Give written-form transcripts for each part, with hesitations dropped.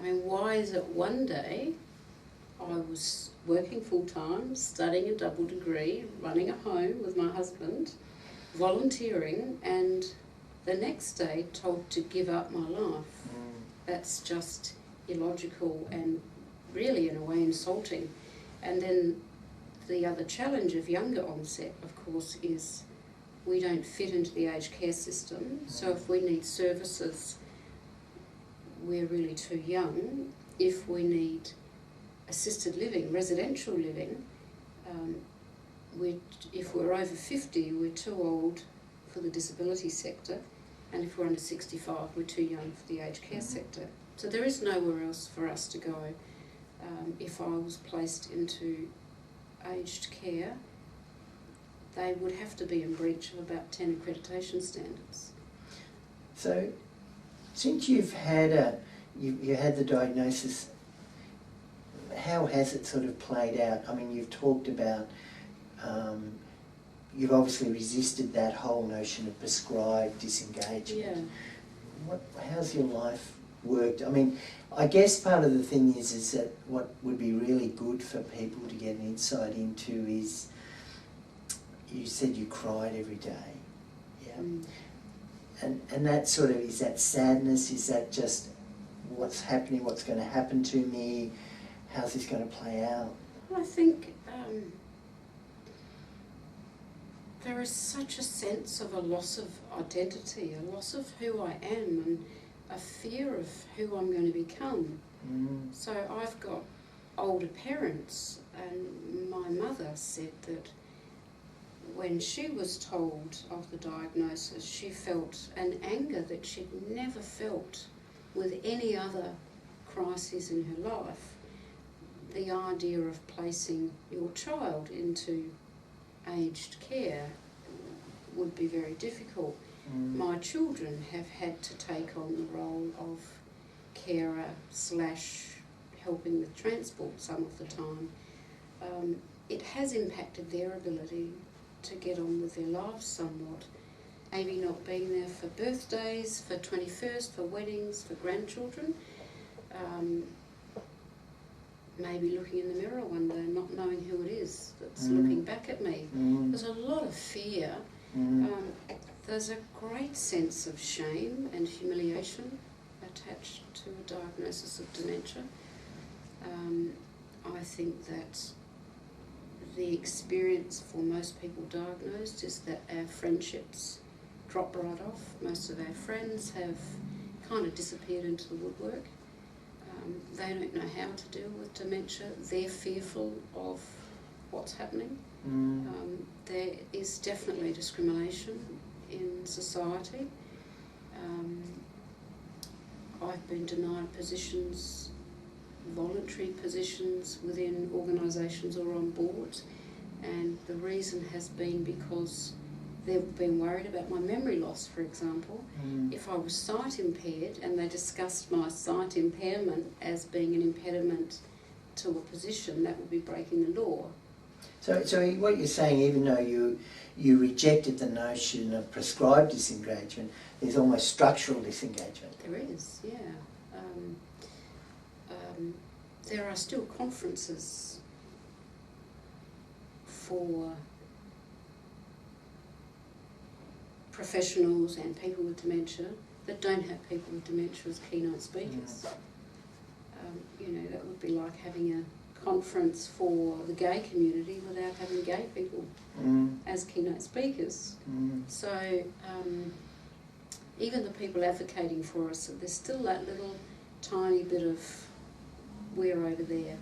mean, why is it one day I was working full-time, studying a double degree, running a home with my husband, volunteering, and the next day told to give up my life? That's just illogical and really, in a way, insulting. And then the other challenge of younger onset, of course, is we don't fit into the aged care system. So if we need services, we're really too young. If we need assisted living, residential living, if we're over 50, we're too old for the disability sector, and if we're under 65, we're too young for the aged care sector. So there is nowhere else for us to go. If I was placed into aged care, they would have to be in breach of about 10 accreditation standards. So, since you've had you had the diagnosis, how has it sort of played out? I mean, you've talked about, you've obviously resisted that whole notion of prescribed disengagement. Yeah. How's your life worked? I mean, I guess part of the thing is that what would be really good for people to get an insight into is, you said you cried every day, yeah? And that sort of, is that sadness, is that just what's happening, what's going to happen to me, how's this going to play out? I think there is such a sense of a loss of identity, a loss of who I am, and a fear of who I'm going to become. So I've got older parents, and my mother said that when she was told of the diagnosis, she felt an anger that she'd never felt with any other crisis in her life. The idea of placing your child into aged care would be very difficult. My children have had to take on the role of carer / helping with transport some of the time. It has impacted their ability to get on with their lives somewhat. Maybe not being there for birthdays, for 21st, for weddings, for grandchildren. Maybe looking in the mirror one day, not knowing who it is that's looking back at me. There's a lot of fear. There's a great sense of shame and humiliation attached to a diagnosis of dementia. I think that the experience for most people diagnosed is that our friendships drop right off. Most of our friends have kind of disappeared into the woodwork. They don't know how to deal with dementia. They're fearful of what's happening. There is definitely discrimination in society. I've been denied positions, voluntary positions within organisations or on boards, and the reason has been because they've been worried about my memory loss, for example. If I was sight impaired and they discussed my sight impairment as being an impediment to a position, that would be breaking the law. So what you're saying, even though you rejected the notion of prescribed disengagement, there's almost structural disengagement. There is, yeah. There are still conferences for professionals and people with dementia that don't have people with dementia as keynote speakers. You know, that would be like having a conference for the gay community without having gay people as keynote speakers. So even the people advocating for us, there's still that little tiny bit of we're over there.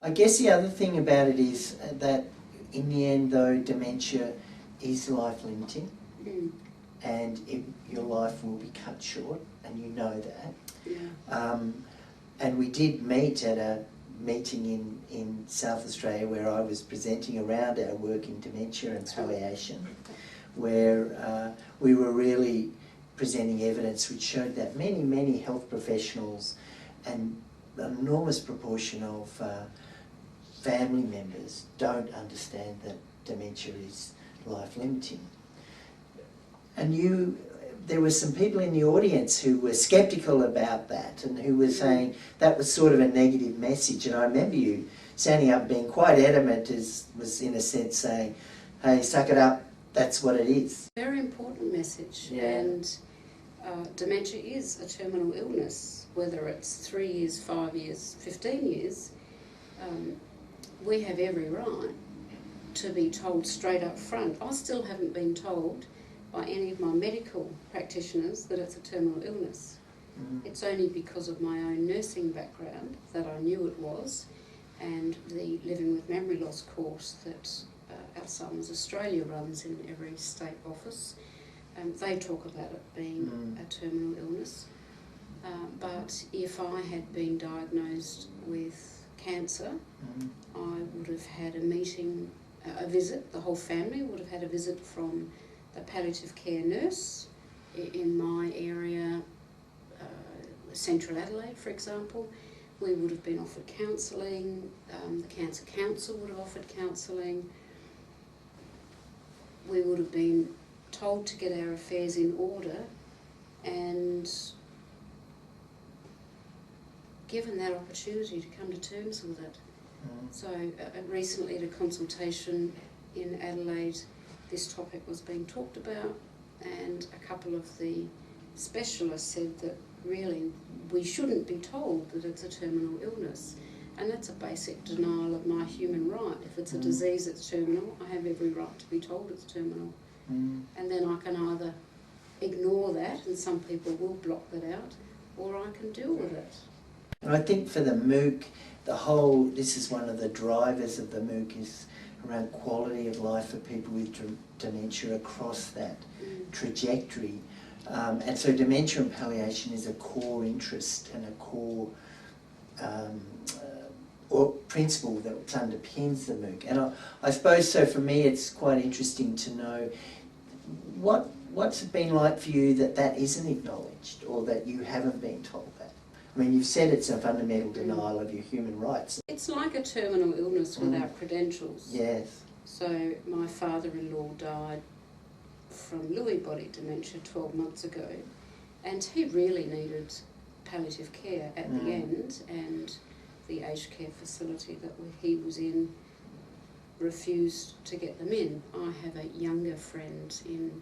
I guess the other thing about it is that in the end, though, dementia is life-limiting, and your life will be cut short, and you know that. Yeah. And we did meet at a meeting in South Australia where I was presenting around our work in dementia and palliation, where we were really presenting evidence which showed that many health professionals and an enormous proportion of family members don't understand that dementia is life-limiting. And you, there were some people in the audience who were sceptical about that and who were saying that was sort of a negative message. And I remember you standing up being quite adamant, was in a sense saying, hey, suck it up, that's what it is. Very important message. Yeah. And dementia is a terminal illness, whether it's 3 years, 5 years, 15 years. We have every right to be told straight up front. I still haven't been told by any of my medical practitioners that it's a terminal illness. It's only because of my own nursing background that I knew it was, and the Living with Memory Loss course that Alzheimer's Australia runs in every state office. They talk about it being a terminal illness. But if I had been diagnosed with cancer, I would have had a visit, the whole family would have had a visit from the palliative care nurse in my area, Central Adelaide, for example. We would have been offered counselling, the Cancer Council would have offered counselling. We would have been told to get our affairs in order and given that opportunity to come to terms with it. So recently at a consultation in Adelaide, this topic was being talked about, and a couple of the specialists said that really we shouldn't be told that it's a terminal illness, and that's a basic denial of my human right. If it's a disease that's terminal, I have every right to be told it's terminal. And then I can either ignore that, and some people will block that out, or I can deal with it. And I think for the MOOC, this is one of the drivers of the MOOC, is around quality of life for people with dementia across that trajectory. And so dementia and palliation is a core interest and a core or principle that underpins the MOOC. And I suppose so for me it's quite interesting to know what's it been like for you that isn't acknowledged, or that you haven't been told that. I mean, you've said it's a fundamental denial of your human rights. It's like a terminal illness without credentials. Yes. So my father-in-law died from Lewy body dementia 12 months ago, and he really needed palliative care at the end, and the aged care facility that he was in refused to get them in. I have a younger friend in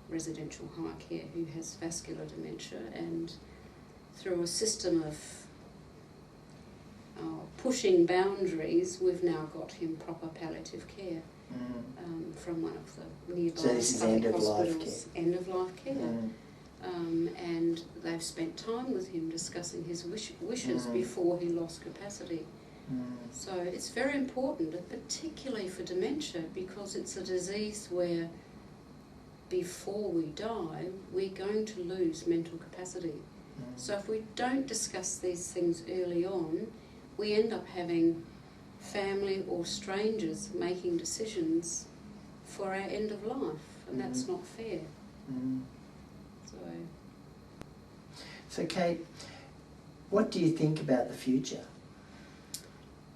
residential high care who has vascular dementia, and through a system of pushing boundaries, we've now got him proper palliative care from one of the nearby public hospitals. End of life care. And they've spent time with him discussing his wishes before he lost capacity. So it's very important, particularly for dementia, because it's a disease where before we die, we're going to lose mental capacity. So if we don't discuss these things early on, we end up having family or strangers making decisions for our end of life, and that's not fair. So Kate, what do you think about the future?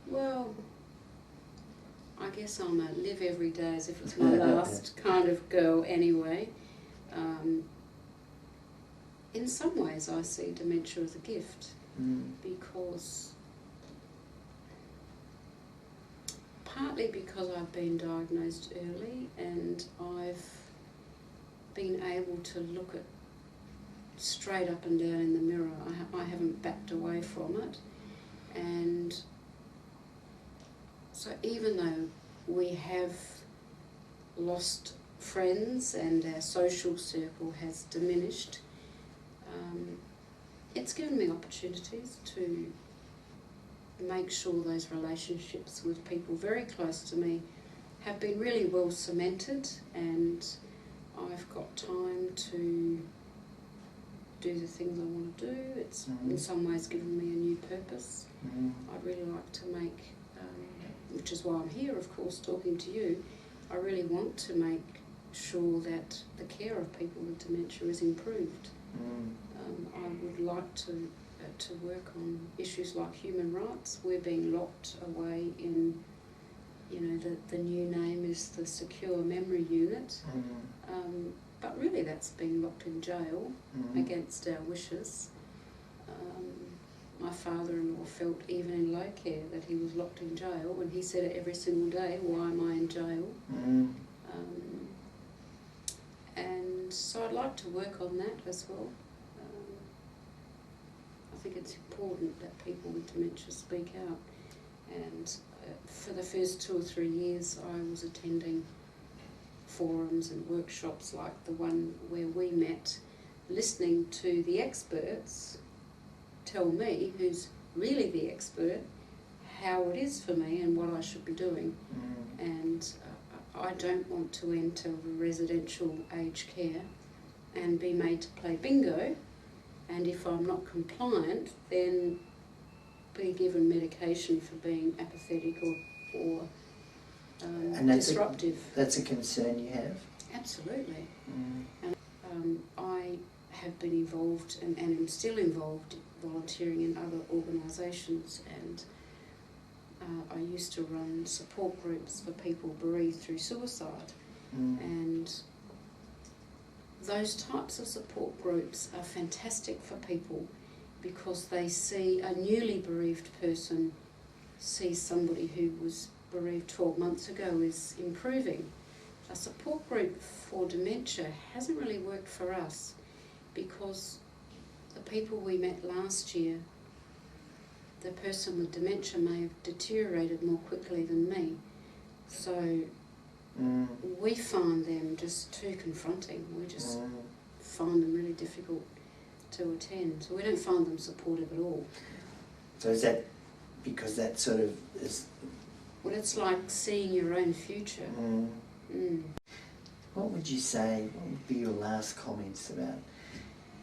Well, I guess I'm a live every day as if it's my last kind of girl anyway. In some ways I see dementia as a gift, because partly because I've been diagnosed early and I've been able to look at straight up and down in the mirror. I haven't backed away from it, and so even though we have lost friends and our social circle has diminished, it's given me opportunities to make sure those relationships with people very close to me have been really well cemented, and I've got time to do the things I want to do. It's in some ways given me a new purpose. I'd really like to make, which is why I'm here, of course, talking to you, I really want to make sure that the care of people with dementia is improved. I would like to work on issues like human rights. We're being locked away in, the new name is the Secure Memory Unit. but really that's being locked in jail against our wishes. My father-in-law felt, even in low care, that he was locked in jail, and he said it every single day, why am I in jail? And so I'd like to work on that as well. I think it's important that people with dementia speak out, and for the first 2 or 3 years I was attending forums and workshops like the one where we met, listening to the experts tell me, who's really the expert, how it is for me and what I should be doing. And I don't want to enter the residential aged care and be made to play bingo, and if I'm not compliant then be given medication for being apathetic or and disruptive. That's a concern you have? Absolutely. And I have been involved and am still involved volunteering in other organisations, and I used to run support groups for people bereaved through suicide, and those types of support groups are fantastic for people because they see a newly bereaved person sees somebody who was bereaved 12 months ago is improving. A support group for dementia hasn't really worked for us because the people we met last year, the person with dementia may have deteriorated more quickly than me. So we find them just too confronting. We just find them really difficult to attend. So we don't find them supportive at all. So is that because that sort of is... Well, it's like seeing your own future. What would you say, what would be your last comments about,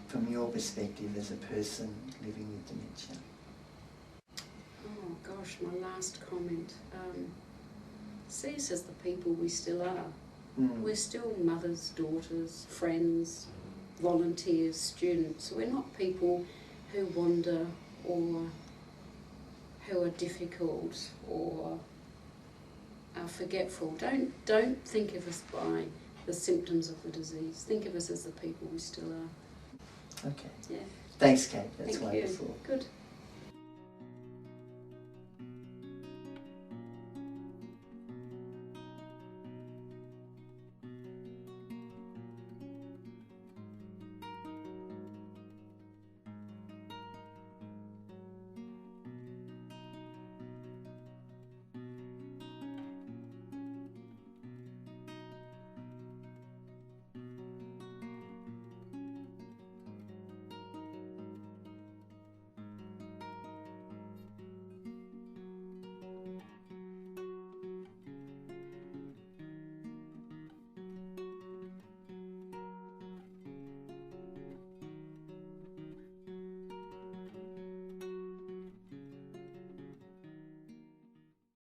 from your perspective as a person living with dementia? Oh gosh, my last comment. See us as the people we still are. We're still mothers, daughters, friends, volunteers, students. We're not people who wander or who are difficult or are forgetful. Don't think of us by the symptoms of the disease. Think of us as the people we still are. Okay. Yeah. Thanks, Kate. That's Thank wonderful. you. Good.